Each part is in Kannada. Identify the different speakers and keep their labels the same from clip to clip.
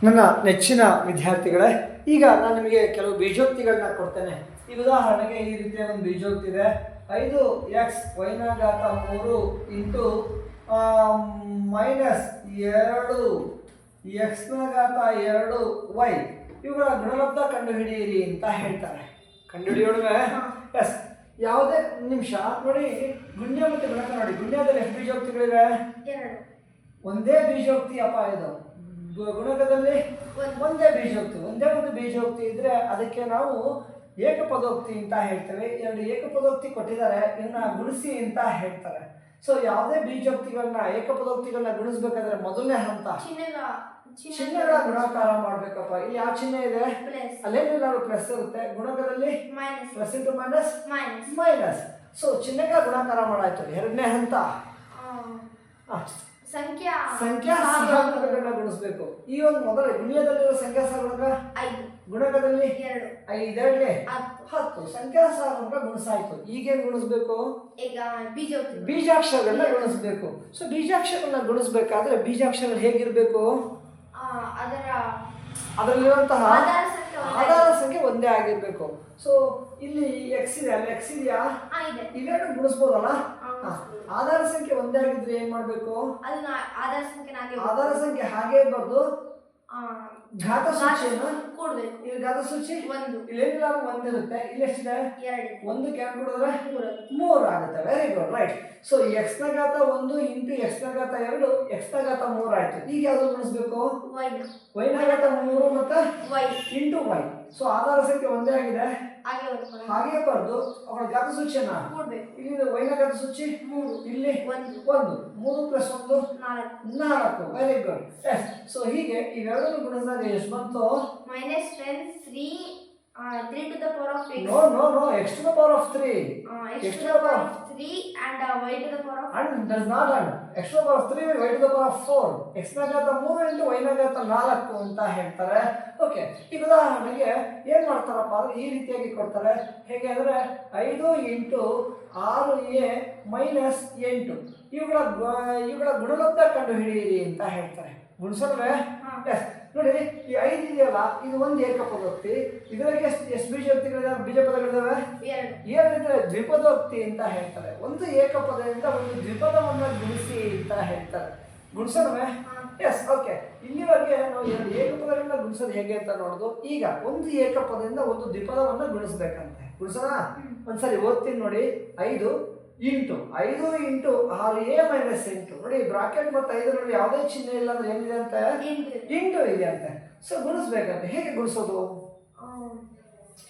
Speaker 1: ನನ್ನ ನೆಚ್ಚಿನ ವಿದ್ಯಾರ್ಥಿಗಳೇ, ಈಗ ನಾನು ನಿಮಗೆ ಕೆಲವು ಬೀಜೋಕ್ತಿಗಳನ್ನ ಕೊಡ್ತೇನೆ. ಈ ಉದಾಹರಣೆಗೆ ಈ ರೀತಿಯ ಒಂದು ಬೀಜೋಕ್ತಿ ಇದೆ. 5x y⁻3 ಇಂಟು -2x⁻2y ಇವುಗಳ ಗುಣಲಬ್ಧ ಕಂಡುಹಿಡಿಯಿರಿ ಅಂತ ಹೇಳ್ತಾರೆ. ಕಂಡುಹಿಡಿಯೋಣ. ಎಸ್, ಯಾವುದೇ ನಿಮಿಷ ನೋಡಿ. ಗುಣ್ಯ ಮತ್ತು ಗುಣಕ ನೋಡಿ. ಗುಣ್ಯದಲ್ಲಿ ಎಷ್ಟು ಬೀಜೋಕ್ತಿಗಳಿವೆ? ಒಂದೇ ಬೀಜೋಕ್ತಿ ಅಪ್ಪ ಇದು. ಗುಣಕದಲ್ಲಿ ಒಂದೇ ಬೀಜೋಕ್ತಿ, ಒಂದೇ ಒಂದು ಬೀಜೋಕ್ತಿ ಇದ್ರೆ ಅದಕ್ಕೆ ನಾವು ಏಕಪದೋಕ್ತಿ ಅಂತ ಹೇಳ್ತೇವೆ. ಎರಡು ಏಕಪದೋಕ್ತಿ ಕೊಟ್ಟಿದ್ದಾರೆ, ಇವನ್ನ ಗುಣಿಸಿ ಅಂತ ಹೇಳ್ತಾರೆ. ಸೊ ಯಾವುದೇ ಬೀಜೋಕ್ತಿಗಳನ್ನ ಏಕಪದೋಕ್ತಿಗಳನ್ನ ಗುಣಿಸ್ಬೇಕಾದ್ರೆ ಮೊದಲನೇ ಹಂತ ಚಿಹ್ನೆಗಳ ಗುಣಾಕಾರ ಮಾಡ್ಬೇಕಪ್ಪ. ಇಲ್ಲಿ ಯಾವ ಚಿಹ್ನೆ ಇದೆ? ಅಲ್ಲೇನಿಲ್ಲ, ಪ್ಲಸ್ ಇರುತ್ತೆ. ಗುಣಕದಲ್ಲಿ ಪ್ಲಸ್ ಇಂಟು ಮೈನಸ್. ಸೊ ಚಿಹ್ನೆಗಳ ಗುಣಾಕಾರ ಮಾಡಾಯ್ತು. ಎರಡನೇ ಹಂತ ಸಂಖ್ಯಾ ಸಹಗುಣಕಗಳನ್ನ ಗುಣಿಸ್ಬೇಕು. ಈ ಒಂದು ಮೊದಲ ಗುಣಿಯದಲ್ಲಿರೋ ಸಂಖ್ಯಾ ಸಹಗುಣಕ ಗುಣಕದಲ್ಲಿ 5 10 ಸಂಖ್ಯಾ ಸಹಗುಣಕ ಗುಣಿಸಾಯ್ತು. ಈಗೇನು ಗುಣಿಸ್ಬೇಕು? ಬೀಜಾಕ್ಷರಗಳನ್ನ ಗುಣಿಸ್ಬೇಕು. ಸೊ ಬೀಜಾಕ್ಷರಗಳನ್ನ ಗುಣಿಸ್ಬೇಕಾದ್ರೆ ಬೀಜಾಕ್ಷರಗಳು ಹೇಗಿರ್ಬೇಕು? ಅದರಲ್ಲಿರುವಂತಹ ಆಧಾರ ಸಂಖ್ಯೆ ಒಂದೇ ಆಗಿರ್ಬೇಕು. ಸೊ ಇಲ್ಲಿ ಎಕ್ಸ್ ಇದೆ, ಅಲ್ಲಿ ಎಕ್ಸ್ ಇದೆಯಾ? ಇವೆರಡು ಗುಣಿಸ್ಬೋದಲ್ಲ. ಆಧಾರ ಸಂಖ್ಯೆ ಒಂದೇ ಆಗಿದ್ರೆ ಏನ್ ಮಾಡ್ಬೇಕು? ಆಧಾರ ಸಂಖ್ಯೆ ಹಾಗೆ ಬರ್ದು ಘಾತ ಸೂಚಿಯನ್ನು ಕೂಡಬೇಕು. ಇಲ್ಲಿ ಘಾತ ಸೂಚಿ ಇಲ್ಲೇನಿಲ್ಲ, ಒಂದಿರುತ್ತೆ. ಇಲ್ಲಿ ಎಷ್ಟಿದೆ? 1 ಕ್ಯಾನ್ ಕೊಡಿದ್ರೆ 3 ಆಗುತ್ತೆ. Very good, right. So x⁻1 into x⁻2 x⁻3 ಆಯ್ತು. ಈಗ ಯಾವ್ದು ಗುಣಿಸ್ಬೇಕು? y⁻3 ಮತ್ತೆ ಇಂಟು y. ಸೊ ಆಧಾರ ಸಂಖ್ಯೆ ಒಂದೇ ಆಗಿದೆ, ಹಾಗೆ ಬರ್ದು ಅವರ ಘಾತ ಸೂಚಿಯನ್ನ ಇಲ್ಲಿ y ಘಾತ ಸೂಚಿ 3, ಇಲ್ಲಿ 1 3 + 1 4. Very good. ಸೊ ಹೀಗೆ ಇವೆರಡನ್ನು ಗುಣಿಸಿದಾಗ ಎಷ್ಟು ಬಂತು? -3 to the power of x. No, x to the power of 3. X to the power of 3 and y to the power of and does not and x to the power of 3 y to the power of 4. x⁻3 into y⁻4 ಅಂತ ಹೇಳ್ತಾರೆ. ಓಕೆ, ಈಗ ಉದಾಹರಣೆಗೆ ಏನ್ ಮಾಡ್ತಾರಪ್ಪ ಅಂದ್ರೆ ಈ ರೀತಿಯಾಗಿ ಕೊಡ್ತಾರೆ. ಹೇಗೆ ಅಂದ್ರೆ 5 ಇಂಟು 6a ಮೈನಸ್ 8 ಇವುಗಳ ಗುಣಲಬ್ಧ ಕಂಡು ಹಿಡಿಯಿರಿ ಅಂತ ಹೇಳ್ತಾರೆ. ಗುಣಿಸಲ್ವೇ? ಎಸ್, ನೋಡಿ. ಈ 5 ಇದೆಯಲ್ಲ, ಇದು ಒಂದು ಏಕಪದೋಕ್ತಿ. ಇದರಲ್ಲಿ ಎಷ್ಟು ಬೀಜೋಕ್ತಿಗಳಿದಾವೆ? ಬೀಜ ಪದಗಳಿದಾವೆ 2. ದ್ವಿಪದೋಕ್ತಿ ಅಂತ ಹೇಳ್ತಾರೆ. ಒಂದು ಏಕಪದದಿಂದ ಒಂದು ದ್ವಿಪದವನ್ನು ಗುಣಿಸಿ ಅಂತ ಹೇಳ್ತಾರೆ. ಗುಣಿಸೋಣವೇ? Yes, okay. ಇಲ್ಲಿವರೆಗೆ ನಾವು 2 ಏಕಪದಗಳನ್ನ ಗುಣಿಸೋದು ಹೇಗೆ ಅಂತ ನೋಡೋದು. ಈಗ ಒಂದು ಏಕಪದದಿಂದ ಒಂದು ದ್ವಿಪದವನ್ನು ಗುಣಿಸ್ಬೇಕಂತೆ. ಗುಣಿಸೋಣ? ಒಂದ್ಸರಿ ಓದ್ತೀನಿ ನೋಡಿ. 5 ಇಂಟು 6a ಮೈನಸ್ 8. ನೋಡಿ, ಬ್ರಾಕೆಟ್ ಮತ್ತು 5 ನೋಡಿ ಯಾವುದೇ ಚಿಹ್ನೆ ಇಲ್ಲ ಅಂದ್ರೆ ಏನಿದೆ ಅಂತ? ಇಂಟು ಇದೆ ಅಂತೆ. ಸೊ ಗುಣಿಸ್ಬೇಕಂತೆ. ಹೇಗೆ ಗುಣಿಸೋದು?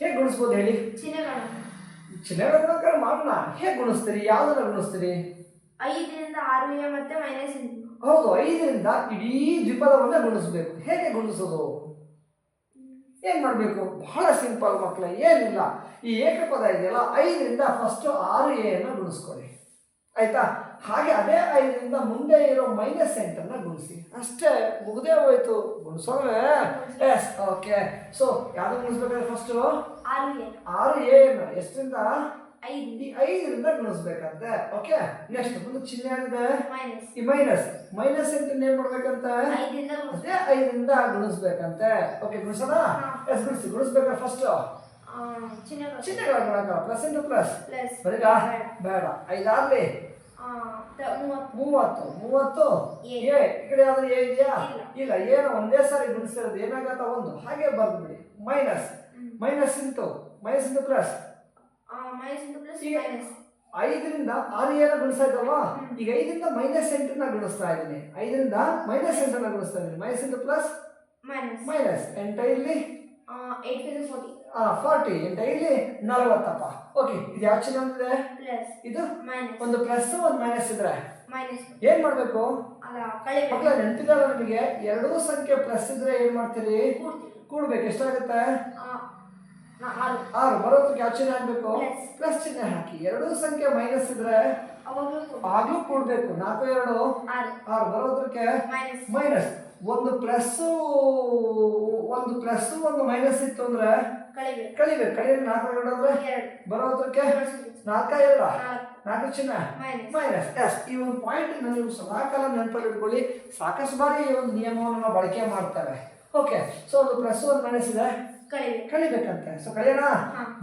Speaker 1: ಹೇಗೆ ಗುಣಿಸ್ಬೋದು ಹೇಳಿ? ಚಿಹ್ನೆಗಳ ಗುಣಾಕಾರ ಮಾಡೋಣ. ಹೇಗೆ ಗುಣಿಸ್ತೀರಿ? ಯಾವ್ದನ್ನ ಗುಣಿಸ್ತೀರಿ?
Speaker 2: 5ರಿಂದ 6a ಮತ್ತೆ -8.
Speaker 1: ಹೌದು, 5ರಿಂದ ಇಡೀ ದ್ವಿಪದವನ್ನ ಗುಣಿಸ್ಬೇಕು. ಹೇಗೆ ಗುಣಿಸೋದು? ಏನ್ ಮಾಡ್ಬೇಕು? ಬಹಳ ಸಿಂಪಲ್ ಮಕ್ಕಳೇ, ಏನಿಲ್ಲ. ಈ ಏಕಪದ ಇದೆಯಲ್ಲ, 5ರಿಂದ ಫಸ್ಟ್ 6a ಅನ್ನ ಗುಣಿಸ್ಕೊಳ್ಳಿ, ಆಯ್ತಾ? ಹಾಗೆ ಅದೇ 5ರಿಂದ ಮುಂದೆ ಇರೋ -8 ಗುಣಿಸಿ. ಅಷ್ಟೇ, ಮುಗ್ದೇ ಹೋಯ್ತು. ಗುಣಿಸೋಣ? S, okay. ಸೊ ಯಾವ್ದು ಗುಣಿಸ್ಬೇಕಾದ್ರೆ ಫಸ್ಟ್ 6a ಎಷ್ಟರಿಂದ? 5ರಿಂದ ಗುಣಿಸ್ಬೇಕಂತೆ. ಓಕೆ, ನೆಕ್ಸ್ಟ್ ಒಂದು ಚಿಹ್ನೆ ಏನಿದೆ? ಈ -8 ಏನ್ ಮಾಡ್ಬೇಕಂತ? ಅದೇ 5ರಿಂದ ಗುಣಿಸ್ಬೇಕಂತೆ. ಓಕೆ, ಗುಣಿಸೋಣ? ಎಸ್, ಗುಣಿಸ್ಬೇಕಾದ್ರೆ ಫಸ್ಟ್ ಚಿಹ್ನೆಗಳ ಗುಣಾಕಾರ ಪ್ಲಸ್ ಇಂಟು ಪ್ಲಸ್. ಬರೀಗ ಬೇಡ. 5 ಆಗಲಿ 30 ಈ ಕಡೆ ಯಾವ್ದು ಎ ಇದೆಯಾ? ಇಲ್ಲ. ಏನು ಒಂದೇ ಸಾರಿ ಗುಣಿಸಿರೋದು. ಏನಾಗತ್ತ? 1. ಹಾಗೆ ಬರ್ದ್ಬಿಡಿ. Minus into plus. 5ರಿಂದ 6a ಗುಣಿಸ್ತಾ ಇದ್ದಲ್ವಾ? ಈಗ 5ರಿಂದ -8 ಗುಣಿಸ್ತಾ ಇದ್ದೀನಿ. 5ರಿಂದ -8 ಗುಣಿಸ್ತಾ ಇದ್ದೀನಿ. Minus into plus minus. 8 ಇಲ್ಲಿ 40. 8 ಇಲ್ಲಿ 40. ಓಕೆ, ಇದು ಯಾವ ಚಿಹ್ನೆ ಅಂತಿದೆ? ಇದು ಒಂದು ಪ್ಲಸ್ ಒಂದು ಮೈನಸ್ ಇದ್ರೆ ಏನ್ ಮಾಡ್ಬೇಕು? ಮಕ್ಕಳ ನೆನಪಿದಲ್ಲ ನಿಮಗೆ? ಎರಡೂ ಸಂಖ್ಯೆ ಪ್ಲಸ್ ಇದ್ರೆ ಏನ್ ಮಾಡ್ತೀರಿ? ಕೂಡ್ಬೇಕು. ಎಷ್ಟಾಗುತ್ತೆ? 6. ಬರೋದಕ್ಕೆ ಯಾವ ಚಿಹ್ನೆ ಹಾಕ್ಬೇಕು? ಪ್ಲಸ್ ಚಿಹ್ನೆ ಹಾಕಿ. ಎರಡೂ ಸಂಖ್ಯೆ ಮೈನಸ್ ಇದ್ರೆ ಆಗ್ಲೂ ಕೂಡ್ಬೇಕು. 4 2 6. ಬರೋದಕ್ಕೆ ಮೈನಸ್. ಒಂದು ಪ್ಲಸ್ ಒಂದು ಮೈನಸ್ ಇತ್ತು ಅಂದ್ರೆ ಕಳಿಬೇಕು. 4 2 ಅಂದ್ರೆ ಬರೋದಕ್ಕೆ 4 2 4 ಚಿಹ್ನೆ ಮೈನಸ್. ಎಸ್, ಈ ಒಂದು ಪಾಯಿಂಟ್ ನೀವು ಸದಾಕಾಲ ನೆನಪಲ್ಲಿ ಇಟ್ಕೊಳ್ಳಿ. ಸಾಕಷ್ಟು ಬಾರಿ ಈ ಒಂದು ನಿಯಮವನ್ನು ನಾವು ಬಳಕೆ ಮಾಡ್ತೇವೆ. ಓಕೆ, ಸೊ ಒಂದು ಪ್ಲಸ್ ಒಂದು ಮೈನಸ್ ಇದೆ, ಕಳಿಬೇಕಂತೆ. ಸೊ ಕಳಿಯೋಣ.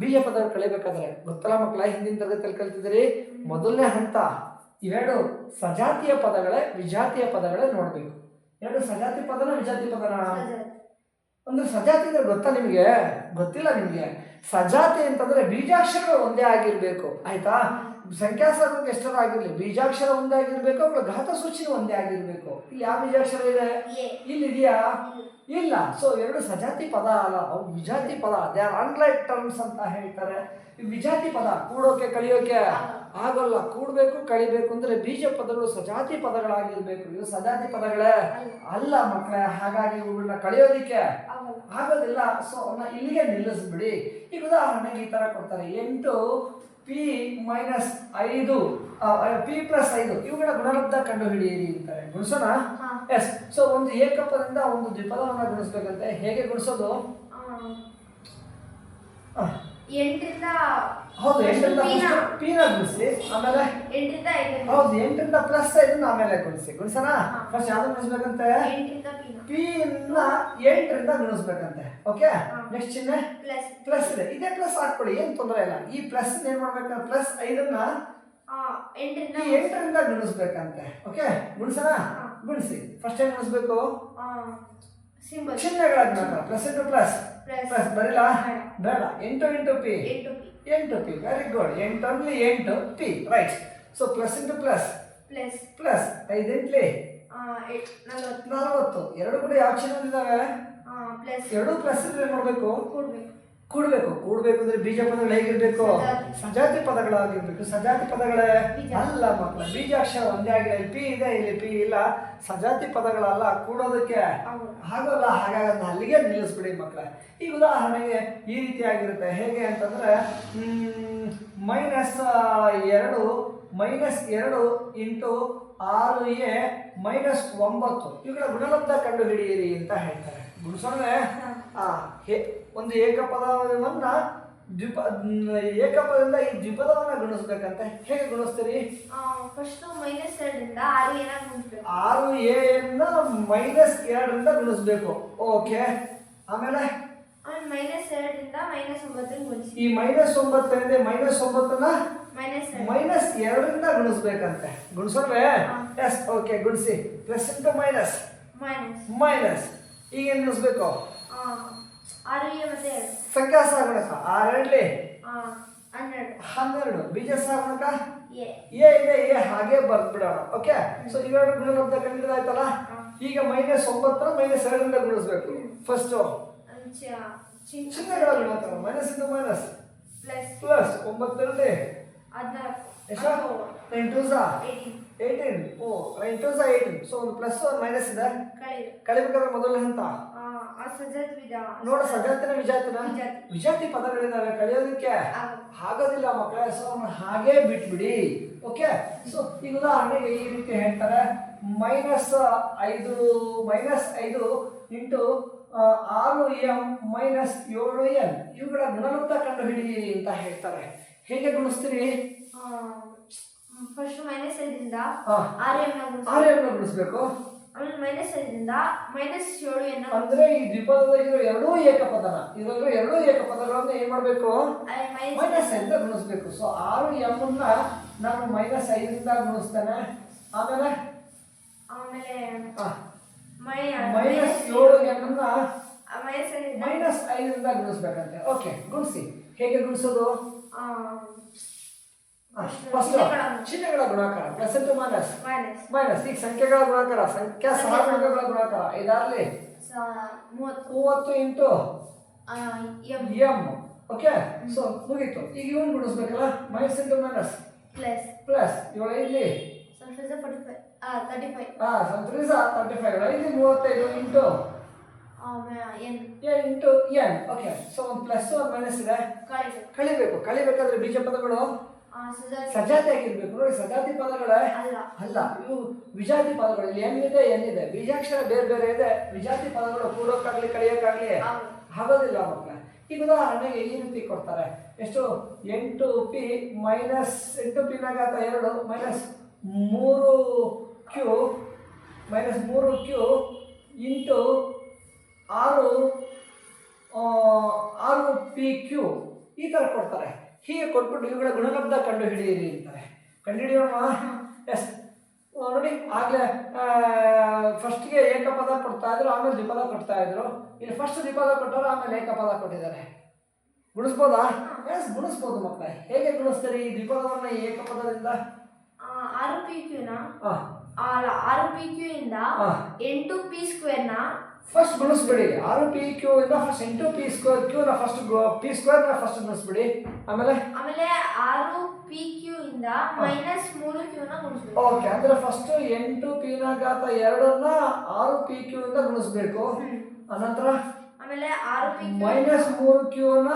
Speaker 1: ಬೀಜ ಪದಗಳು ಕಳಿಬೇಕಾದ್ರೆ ಗೊತ್ತಲ್ಲ ಮಕ್ಕಳ, ಹಿಂದಿನ ತರಗತಿಯಲ್ಲಿ ಕಲಿತಿದ್ದೀರಿ. ಮೊದಲನೇ ಹಂತ ಇವೆರಡು ಸಜಾತಿಯ ಪದಗಳೇ ವಿಜಾತಿಯ ಪದಗಳೇ ನೋಡ್ಬೇಕು. ಎರಡು ಸಜಾತಿ ಪದನ ವಿಜಾತಿ ಪದನ? ಒಂದು ಸಜಾತಿ ಅಂದ್ರೆ ಗೊತ್ತಾ ನಿಮಗೆ? ಗೊತ್ತಿಲ್ಲ ನಿಮಗೆ. ಸಜಾತಿ ಅಂತಂದ್ರೆ ಬೀಜಾಕ್ಷರಗಳು ಒಂದೇ ಆಗಿರ್ಬೇಕು, ಆಯ್ತಾ? ಸಂಖ್ಯಾಸಾಧಕ ಎಷ್ಟರ ಆಗಿರ್ಲಿ, ಬೀಜಾಕ್ಷರ ಒಂದೇ ಆಗಿರ್ಬೇಕು, ಅವುಗಳ ಘಾತ ಸೂಚಿನೂ ಒಂದೇ ಆಗಿರ್ಬೇಕು. ಇಲ್ಲಿ ಯಾವ ಬೀಜಾಕ್ಷರ ಇದೆ? ಇಲ್ಲಿದೆಯಾ? ಇಲ್ಲ. ಸೊ ಎರಡು ಸಜಾತಿ ಪದ ಅಲ್ಲ, ಅವು ವಿಜಾತಿ ಪದ. ದೇ ಆರ್ ಅನ್ಲೈಕ್ ಟರ್ಮ್ಸ್ ಅಂತ ಹೇಳ್ತಾರೆ. ಈ ವಿಜಾತಿ ಪದ ಕೂಡೋಕೆ ಕಳಿಯೋಕೆ ಆಗೋಲ್ಲ. ಕೂಡಬೇಕು ಕಳಿಬೇಕು ಅಂದ್ರೆ ಬೀಜ ಪದಗಳು ಸಜಾತಿ ಪದಗಳಾಗಿರ್ಬೇಕು. ಇವು ಸಜಾತಿ ಪದಗಳೇ ಅಲ್ಲ ಮಕ್ಕಳೇ. ಹಾಗಾಗಿ ಇವುಗಳನ್ನ ಕಳಿಯೋದಿಕ್ಕೆ ಆಗೋದಿಲ್ಲ. ಸೊ ಅವನ್ನ ಇಲ್ಲಿಗೆ ನಿಲ್ಲಿಸ್ಬಿಡಿ. ಈಗ ಉದಾಹರಣೆಗೆ ಈ ತರ ಕೊಡ್ತಾರೆ, 8 P - 5 P + 5 ಇವುಗಳ ಗುಣಲಬ್ಧ ಕಂಡು ಹಿಡಿಯಿರಿ ಅಂತಾರೆ. ಗುಣಿಸೋಣ? ಎಸ್. ಸೊ ಒಂದು ಏಕಪದದಿಂದ ಒಂದು ದ್ವಿಪದವನ್ನ ಗುಣಿಸ್ಬೇಕಂತೆ. ಹೇಗೆ ಗುಣಿಸೋದು?
Speaker 2: 8ರಿಂದ
Speaker 1: ಹೌದು, 8ರಿಂದ P ನ ಗುಣಿಸಿ, ಆಮೇಲೆ
Speaker 2: 8ರಿಂದ 5
Speaker 1: ಹೌದು 8ರಿಂದ +5 ಆಮೇಲೆ ಗುಣಿಸಿ. ಗುಣಿಸೋಣ? ಫಸ್ಟ್ ಯಾವ್ದು ಗುಣಿಸ್ಬೇಕಂತೆ?
Speaker 2: 8ರಿಂದ
Speaker 1: P ನ 8ರಿಂದ ಗುಣಿಸ್ಬೇಕಂತೆ. ಓಕೆ, ನೆಕ್ಸ್ಟ್ ಚಿಹ್ನೆ ಪ್ಲಸ್ ಇದೆ. ಇದೇ ಪ್ಲಸ್ ಹಾಕೊಳ್ಳಿ, ಏನು ತೊಂದರೆ ಇಲ್ಲ. ಈ ಪ್ಲಸ್ ಏನ್ ಮಾಡ್ಬೇಕಂದ್ರೆ +5ನ್ನ 8ರಿಂದ ಗುಣಿಸ್ಬೇಕಂತೆ. ಓಕೆ, ಗುಣಿಸೋಣ? ಗುಣಿಸಿ. ಫಸ್ಟ್ ಏನ್ ಗುಣಿಸ್ಬೇಕು? ಚಿಹ್ನೆಗಳ ಗುಣಾಕಾರ. ಪ್ಲಸ್ ಇಂಟು ಪ್ಲಸ್ ಪ್ಲಸ್ ಬರಿಲ್ಲ? ಬೇಡ. 8 P 8 P. Very good. 8 only 8 P. Right. So plus into plus plus 5 8 40. ಎರಡು ಕೂಡ ಯಾವ ಚಿಹ್ನೆ ಇದಾವೆ? ಎರಡು ಪ್ಲಸ್ ಇದ್ರೆ ಏನ್ ಮಾಡ್ಬೇಕು? ಕೂಡ್ಬೇಕು ಅಂದ್ರೆ ಬೀಜ ಪದಗಳು ಹೇಗಿರ್ಬೇಕು? ಸಜಾತಿ ಪದಗಳಾಗಿರ್ಬೇಕು. ಸಜಾತಿ ಪದಗಳೇ ಅಲ್ಲ ಮಕ್ಕಳ. ಬೀಜಾಕ್ಷರ ಒಂದೇ ಆಗಿಲ್ಲ. P ಇದೆ, ಇಲ್ಲಿ P ಇಲ್ಲ. ಸಜಾತಿ ಪದಗಳಲ್ಲ, ಕೂಡೋದಕ್ಕೆ ಆಗೋಲ್ಲ. ಹಾಗಾಗಿ ಅದನ್ನ ಅಲ್ಲಿಗೆ ನಿಲ್ಲಿಸ್ಬಿಡಿ ಮಕ್ಕಳ. ಈ ಉದಾಹರಣೆಗೆ ಈ ರೀತಿಯಾಗಿರುತ್ತೆ. ಹೇಗೆ ಅಂತಂದ್ರೆ -2 ಇಂಟು 6A -9 ಇವುಗಳ ಗುಣಲಬ್ಧ ಕಂಡು ಹಿಡಿಯಿರಿ ಅಂತ ಹೇಳ್ತಾರೆ. ಗುಣಿಸೋಣ? ಒಂದು ಏಕಪದವನ್ನ ಏಕಪದದಿಂದ ಈ ದ್ವಿಪದವನ್ನ ಗುಣಿಸ್ಬೇಕಂತೆ. ಹೇಗೆ ಗುಣಿಸ್ತೀರಿ?
Speaker 2: First -2ರಿಂದ 6A ಗುಣಿಸ್ಬೇಕು.
Speaker 1: 6Aನ್ನ -2ರಿಂದ ಗುಣಿಸ್ಬೇಕು. ಓಕೆ, ಆಮೇಲೆ
Speaker 2: -2ರಿಂದ -9 ಗುಣಿಸಿ.
Speaker 1: ಈ -9 ಏನಿದೆ, -9ನ್ನ -2ರಿಂದ ಗುಣಿಸ್ಬೇಕಂತೆ. ಗುಣಿಸೋಣವೇ? ಎಸ್. ಓಕೆ, ಗುಣಿಸಿ. Plus into minus minus. ಈಗ ಏನು ಗುಣಿಸ್ಬೇಕು?
Speaker 2: 6A ಮತ್ತೆ
Speaker 1: ಸಂಖ್ಯಾ ಸಹಗುಣಕ. 6 12 ಬೀಜ ಸಹಗುಣಕ ಎ ಇದೆ. ಎ ಹಾಗೆ ಬರ್ದ್ಬಿಡೋಣ. ಓಕೆ, ಸೊ ಇವೆರಡು ಗುಣಲಬ್ಧ ಕಂಡಿದ್ದಾಯ್ತಲ್ಲ. ಈಗ -9ನ -2ರಿಂದ ಗುಣಿಸ್ಬೇಕು. ಫಸ್ಟ್ ಚಿಹ್ನೆಗಳ ಗುಣಾಕಾರ. ಮೈನಸ್ ಇಂಟು ಮೈನಸ್ ಪ್ಲಸ್ 9 ಎಷ್ಟು? 9 2s 18. 9 2s 18. ಸೊ ಒಂದು ಪ್ಲಸ್ ಒಂದು ಮೈನಸ್ ಇದೆ. ಕಳಿಬೇಕಾದ್ರೆ ಮೊದಲನೇ ಹಂತ ನೋಡ, ಸಜಾತಿನ ವಿಜಾತಿನ? ವಿಜಾತಿ ಪದಗಳಿದ್ದಾವೆ, ಕಳಿಯೋದಕ್ಕೆ ಆಗೋದಿಲ್ಲ ಮಕ್ಕಳೇ. ಸೊ ಹಾಗೆ ಬಿಟ್ಬಿಡಿ. ಓಕೆ, ಸೊ ಈಗ ಉದಾಹರಣೆಗೆ ಈ ರೀತಿ ಹೇಳ್ತಾರೆ, -5 ಇಂಟು 6M - 7N ಇವುಗಳ ಗುಣಲಬ್ಧ ಕಂಡು ಹಿಡಿಯಿರಿ ಅಂತ ಹೇಳ್ತಾರೆ. ಹೇಗೆ ಗುಣಿಸ್ತೀರಿ?
Speaker 2: First -5ರಿಂದ
Speaker 1: 6M ಗುಣಿಸ್ಬೇಕು.
Speaker 2: ಆಮೇಲೆ -5ರಿಂದ -7N
Speaker 1: ಅಂದ್ರೆ ಈ ದ್ವಿಪದದಲ್ಲಿರೋ ಎರಡೂ ಏಕಪದನ, ಇದರಲ್ಲಿರೋ ಎರಡೂ ಏಕಪದಗಳನ್ನು ಏನ್ ಮಾಡ್ಬೇಕು? -5ರಿಂದ ಗುಣಿಸ್ಬೇಕು. ಸೊ 6M ನಾನು -5ರಿಂದ ಗುಣಿಸ್ತೇನೆ. ಆಮೇಲೆ -7N -5ರಿಂದ ಗುಣಿಸ್ಬೇಕಂತೆ. ಓಕೆ, ಗುಣಿಸಿ. ಹೇಗೆ ಗುಣಿಸೋದು? ಫಸ್ಟ್ ಚಿಹ್ನೆಗಳ ಗುಣಾಕಾರ. Plus into minus. ಈಗ ಸಂಖ್ಯೆಗಳ ಗುಣಾಕಾರ, ಸಂಖ್ಯಾ ಸಹಗುಣಕಗಳ ಗುಣಾಕಾರ. ಇದಾರ್ಲಿ 30 ಇಂಟು M. ಓಕೆ, ಸೊ ಮುಗೀತು. ಈಗ ಇವನ್ ಗುಣಿಸ್ಬೇಕಲ್ಲ. Minus into minus plus. ಇವಾಗ ಇಲ್ಲಿ
Speaker 2: 35.
Speaker 1: 35 ಇಂಟು N. ಓಕೆ, ಸೊ ಒಂದು ಪ್ಲಸ್ ಒಂದು ಮೈನಸ್ ಇದೆ. ಕಳಿಬೇಕಾದ್ರೆ ಬೀಜ ಪದಗಳು ಸಜಾತಿ ಆಗಿರ್ಬೇಕು. ನೋಡಿ, ಸಜಾತಿ ಪದಗಳೇ ಅಲ್ಲ, ಇವು ವಿಜಾತಿ ಪದಗಳು. ಇಲ್ಲಿ ಏನಿದೆ, ಬೀಜಾಕ್ಷರ ಬೇರೆ ಬೇರೆ ಇದೆ. ವಿಜಾತಿ ಪದಗಳು ಕೂಡೋಕ್ಕಾಗ್ಲಿ ಕಳಿಯೋಕ್ಕಾಗ್ಲಿ ಆಗೋದಿಲ್ಲ ಮಕ್ಕಳ. ಈಗ ಉದಾಹರಣೆಗೆ ಈ ರೀತಿ ಕೊಡ್ತಾರೆ. ಎಷ್ಟು? 8P -8P -2 -3Q ಇಂಟು ಆರು ಆರು ಪಿ ಕ್ಯೂ ಈ ಥರ ಕೊಡ್ತಾರೆ. ಹೀಗೆ ಕೊಟ್ಬಿಟ್ಟು ಇವುಗಳ ಗುಣಲಬ್ಧ ಕಂಡು ಹಿಡಿಯಿರಿ ಅಂತಾರೆ. ಕಂಡುಹಿಡಿಯೋಣ. ಎಸ್ ನೋಡಿ, ಆಗಲೇ ಫಸ್ಟ್ಗೆ ಏಕಪದ ಕೊಡ್ತಾ ಇದ್ರು, ಆಮೇಲೆ ದ್ವಿಪದ ಕೊಡ್ತಾ ಇದ್ರು. ಇಲ್ಲಿ ಫಸ್ಟ್ ದ್ವಿಪದ ಕೊಟ್ಟರು, ಆಮೇಲೆ ಏಕಪದ ಕೊಟ್ಟಿದ್ದಾರೆ. ಗುಣಿಸ್ಬೋದಾ? ಎಸ್, ಗುಣಿಸ್ಬೋದು ಮಕ್ಕಳೇ. ಹೇಗೆ ಗುಣಿಸ್ತೀರಿ ಈ ದ್ವಿಪದವನ್ನ ಏಕಪದದಿಂದ?
Speaker 2: 6 PQ ಅಲ್ಲ, 6 PQ ಇಂದ 8 P² ನ
Speaker 1: ಫಸ್ಟ್ ಗುಣಿಸ್ಬಿಡಿ. 6 PQ ಇಂದ ಫಸ್ಟ್ 8 P² Q ನ ಫಸ್ಟ್ P² ನ ಫಸ್ಟ್ ಗುಣಿಸ್ಬಿಡಿ. ಆಮೇಲೆ
Speaker 2: 6 PQ ಇಂದ -3Q ನ ಗುಣಿಸ್ಬೇಕು.
Speaker 1: ಓಕೆ, ಅಂದ್ರೆ ಫಸ್ಟ್ 8 P ನ ಘಾತ 2 ನ 6 PQ ಇಂದ ಗುಣಿಸ್ಬೇಕು. ಅನಂತರ
Speaker 2: ಆಮೇಲೆ 6 PQ
Speaker 1: -3Q ನ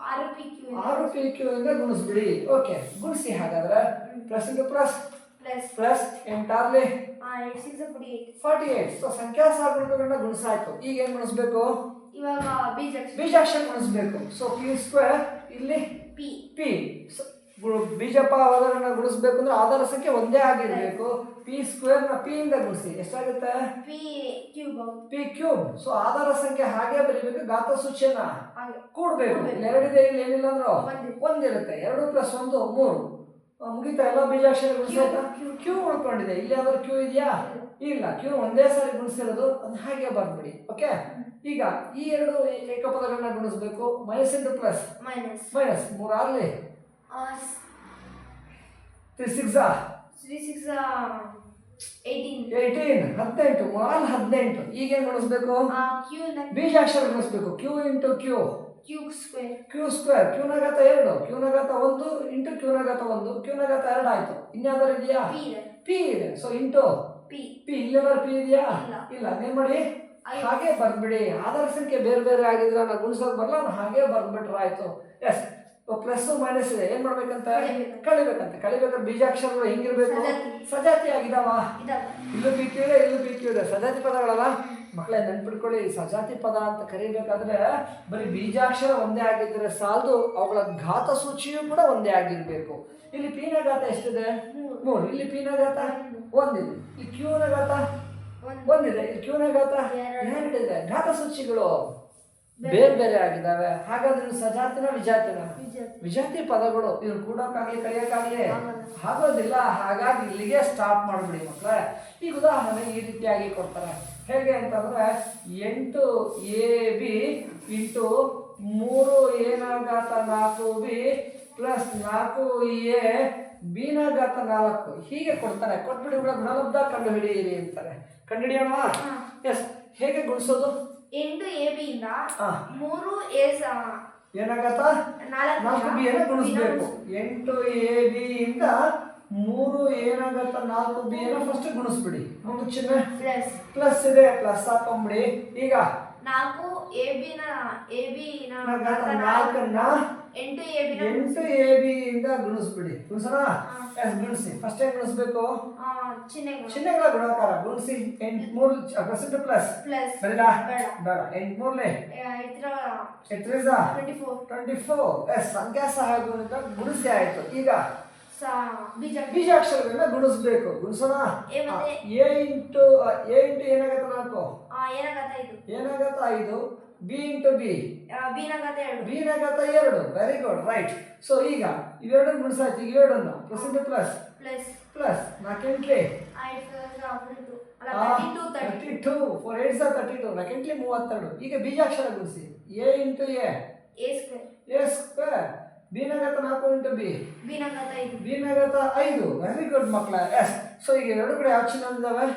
Speaker 2: 6
Speaker 1: PQ ಇಂದ ಗುಣಿಸ್ಬಿಡಿ. ಓಕೆ, ಗುಣಿಸಿ. ಹಾಗಾದ್ರೆ plus into plus plus 8 early
Speaker 2: 8 6
Speaker 1: 48. So ಸಂಖ್ಯಾ ಸಾಗುಣಗಳನ್ನ ಗುಣಿಸಾಯ್ತು. ಈಗ ಏನ್ ಗುಣಿಸ್ಬೇಕು?
Speaker 2: ಇವಾಗ
Speaker 1: ಬೀಜಾಕ್ಷರ ಗುಣಿಸ್ಬೇಕು. ಸೊ P² ಇಲ್ಲಿ P ಬೀಜಪದಗಳನ್ನ ಗುಣಿಸ್ಬೇಕು ಅಂದ್ರೆ ಆಧಾರ ಸಂಖ್ಯೆ ಒಂದೇ ಆಗಿರ್ಬೇಕು. P² ನ P ಇಂದ ಗುಣಿಸಿ. ಎಷ್ಟಾಗುತ್ತೆ? P³. ಸೊ ಆಧಾರ ಸಂಖ್ಯೆ ಹಾಗೆ ಬರೀಬೇಕು, ಘಾತ ಸೂಚ್ಯನ ಕೂಡ್ಬೇಕು. ಎರಡಿದೆ, ಇಲ್ಲಿ ಏನಿಲ್ಲ ಅಂದ್ರೂ ಒಂದಿರುತ್ತೆ. 2 + 1 3. ಮುಗಿತಾ? ಎಲ್ಲ ಬೀಜಾಕ್ಷರ ಗುಣಿಸಾಯ್ತಾ? ಕ್ಯೂ ಉಳ್ಕೊಂಡಿದೆ. ಇಲ್ಲಿ ಯಾವ್ದಾದ್ರು ಕ್ಯೂ ಇದೆಯಾ? ಇಲ್ಲ, ಕ್ಯೂ ಒಂದೇ ಸಾರಿ ಗುಣಿಸಿರೋದು, ಅದನ್ನ ಹಾಗೆ ಬರ್ಬಿಡಿ. ಓಕೆ, ಈಗ ಈ ಎರಡು ಏಕಪದಗಳನ್ನ ಗುಣಿಸ್ಬೇಕು. ಮೈನಸ್ ಇಂಟು ಪ್ಲಸ್ ಮೈನಸ್ 3 ಆರ್ಲಿ 3 6 18 18 ಮಾಲ್ 18. ಈಗ ಏನ್ ಗುಣಿಸ್ಬೇಕು? ಬೀಜಾಕ್ಷರ ಗುಣಿಸ್ಬೇಕು. Q into Q square. Q ನ ಘಾತ 2, ಕ್ಯೂ ನ ಘಾತ 1 ಇಂಟು ಕ್ಯೂ ನ ಘಾತ 1, ಕ್ಯೂ ನ ಘಾತ 2 ಆಯ್ತು. ಇನ್ಯಾವ್ದಾರು ಇದೆಯಾ? ಪಿ ಇದೆ. So into P. ಇಲ್ಲೇನಾದ್ರು ಪಿ ಇದೆಯಾ? ಇಲ್ಲ. ಏನ್ ಮಾಡಿ, ಹಾಗೆ ಬರ್ಬಿಡಿ. ಆಧಾರ ಸಂಖ್ಯೆ ಬೇರೆ ಬೇರೆ ಆಗಿದ್ರೆ ನಾವು ಗುಣಿಸೋದು ಬರಲ್ಲ, ನಾವು ಹಾಗೆ ಬರ್ಬಿಟ್ರೆ ಆಯ್ತು. ಎಸ್, ಪ್ಲಸ್ ಮೈನಸ್ ಇದೆ. ಏನ್ ಮಾಡ್ಬೇಕಂತ? ಕಳಿಬೇಕಂತ ಬೀಜಾಕ್ಷರಗಳು ಹೆಂಗಿರ್ಬೇಕು? ಸಜಾತಿ ಆಗಿದಾವ. ಇಲ್ಲೂ ಪಿ ಕ್ಯೂ ಇದೆ, ಇಲ್ಲೂ ಪಿ ಕ್ಯೂ ಇದೆ. ಸಜಾತಿ ಪದಗಳಲ್ಲ ಮಕ್ಕಳೇ, ನೆನ್ಪಿಟ್ಕೊಳ್ಳಿ. ಸಜಾತಿ ಪದ ಅಂತ ಕರಿಬೇಕಾದ್ರೆ ಬರೀ ಬೀಜಾಕ್ಷರ ಒಂದೇ ಆಗಿದ್ರೆ ಸಾಲದು, ಅವುಗಳ ಘಾತ ಸೂಚಿಯೂ ಕೂಡ ಒಂದೇ ಆಗಿರ್ಬೇಕು. ಇಲ್ಲಿ ಪಿ ನ ಘಾತ ಎಷ್ಟಿದೆ? 3. ಇಲ್ಲಿ ಪಿ ನ ಘಾತ 1 ಇದೆ. ಇಲ್ಲಿ ಕ್ಯೂ ನ ಘಾತ 1 ಇದೆ. ಇಲ್ಲಿ ಕ್ಯೂ ನ ಘಾತ 2 ಇದೆ. ಘಾತ ಸೂಚಿಗಳು ಬೇರೆ ಬೇರೆ ಆಗಿದ್ದಾವೆ. ಹಾಗಾದ್ರೆ ಸಜಾತಿನ ವಿಜಾತಿ ಪದಗಳು ಇವ್ರು ಕೂಡಕ್ಕಾಗ್ಲಿ ಕಲಿಯಕ್ಕಾಗ್ಲಿ ಆಗೋದಿಲ್ಲ. ಹಾಗಾಗಿ ಇಲ್ಲಿಗೆ ಸ್ಟಾಪ್ ಮಾಡ್ಬಿಡಿ ಮಕ್ಕಳೇ. ಈಗ ಉದಾಹರಣೆ ಈ ರೀತಿಯಾಗಿ ಕೊಡ್ತಾರೆ. ಹೇಗೆ ಅಂತಂದ್ರೆ 8AB ಇಂಟು 3A ನ ಘಾತ 4B ಪ್ಲಸ್ 4A B ನ ಘಾತ 4 ಹೀಗೆ ಕೊಡ್ತಾರೆ. ಕೊಟ್ಬಿಡಿ ಇವುಗಳ ಗುಣಲಬ್ಧ ಕಂಡು ಹಿಡಿಯಿರಿ ಅಂತಾರೆ. ಕಂಡುಹಿಡಿಯೋಣ. ಎಸ್, ಹೇಗೆ ಗುಣಿಸೋದು?
Speaker 2: 8AB ಇಂದ 3A
Speaker 1: ಏನಾಗತ್ತ? 4B ನ ಗುಣಿಸ್ಬೇಕು. 8AB ಇಂದ 3A ನ ಘಾತ 4B ನ ಫಸ್ಟ್ ಗುಣಿಸ್ಬಿಡಿ. ಮುಂದೆ ಚಿಹ್ನೆ ಪ್ಲಸ್ ಇದೆ, ಪ್ಲಸ್ ಹಾಕೊಂಬಿಡಿ. ಈಗ
Speaker 2: 4AB ನ
Speaker 1: ಘಾತ 4ನ್ನ
Speaker 2: 8AB
Speaker 1: ಇಂದ ಗುಣಿಸ್ಬಿಡಿ. ಗುಣಿಸೋಣ? ಎಸ್, ಗುಣಿಸಿ. ಫಸ್ಟ್ ಏನ್ ಗುಣಿಸ್ಬೇಕು? ಚಿಹ್ನೆಗಳ ಗುಣಾಕಾರ ಗುಣಿಸಿ. 8 3 ಪ್ಲಸ್ ಇಂಟು ಪ್ಲಸ್ ಬೇಡ. 8 3 24. ಎಸ್, ಸಂಖ್ಯಾ ಸಹಾಯಕದಿಂದ ಗುಣಿಸಿ ಆಯ್ತು. ಈಗ ಬೀಜಾಕ್ಷರಗಳನ್ನ ಗುಣಿಸ್ಬೇಕು. ಗುಣಿಸೋಣ? ಎ ಇಂಟು ಏನಾಗತ್ತ? 4. ಏನಾಗತ್ತ? 5. ಬಿ ಇಂಟು ಬಿ ನ ಘಾತ 2. Very good, right. ಸೊ ಈಗ ಇವೆರಡು ಗುಣಿಸಾಯ್ತು. ಈಗ ಇವೆರಡನ್ನು ಪ್ಲಸ್ ಇಂಟು ಪ್ಲಸ್ 4 ಎಂಟ್ಲಿ 32. 4 8 32. 4 ಎಂಟ್ಲಿ 32. ಈಗ ಬೀಜಾಕ್ಷರ ಗುಣಿಸಿ. A into A square. B ನ ಘಾತ 4 ಇಂಟು ಬಿ ನ ಘಾತ 5. ವೆರಿ ಗುಡ್ ಮಕ್ಕಳ. ಎಸ್. ಸೊ ಈಗ ಎರಡು ಕಡೆ ಯಾವ ಚಿಹ್ನೆ ಇದಾವೆ?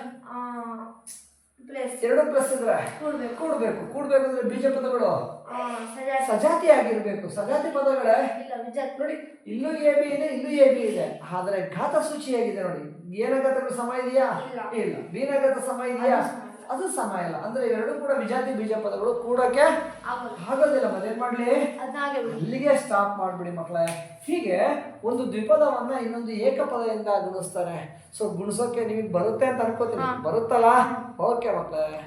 Speaker 1: ಎರಡು ಪ್ಲಸ್ ಇದ್ರೆ ಕೂಡ್ಬೇಕು ಅಂದ್ರೆ ಬೀಜ ಪದಗಳು ಸಜಾತಿ ಆಗಿರ್ಬೇಕು. ಸಜಾತಿ ಪದಗಳೇ ನೋಡಿ, ಇಲ್ಲೂ ಎ ಬಿ ಇದೆ, ಇಲ್ಲೂ ಎ ಬಿ ಇದೆ. ಆದ್ರೆ ಘಾತ ಸೂಚಿಯಾಗಿದೆ ನೋಡಿ. ಏನ ಘಾತಗಳು ಸಮ ಇದೆಯಾ? ಇಲ್ಲ. ಬಿ ನ ಘಾತ ಸಮ ಇದೆಯಾ? ಅದು ಸಮ ಇಲ್ಲ. ಅಂದ್ರೆ ಎರಡು ಕೂಡ ವಿಜಾತಿ ಬೀಜ ಪದಗಳು ಕೂಡಕ್ಕೆ ಆಗೋದಿಲ್ಲ. ಮತ್ತೇನ್ ಮಾಡ್ಲಿ? ಅಲ್ಲಿಗೆ ಸ್ಟಾಪ್ ಮಾಡ್ಬಿಡಿ ಮಕ್ಕಳೇ. ಹೀಗೆ ಒಂದು ದ್ವಿಪದವನ್ನ ಇನ್ನೊಂದು ಏಕಪದದಿಂದ ಗುಣಿಸ್ತಾರೆ. ಸೊ ಗುಣಿಸೋಕೆ ನಿಮಗೆ ಬರುತ್ತೆ ಅಂತ ಅನ್ಕೋತೀನಿ. ಬರುತ್ತಲ್ಲ? ಓಕೆ ಮಕ್ಕಳೇ.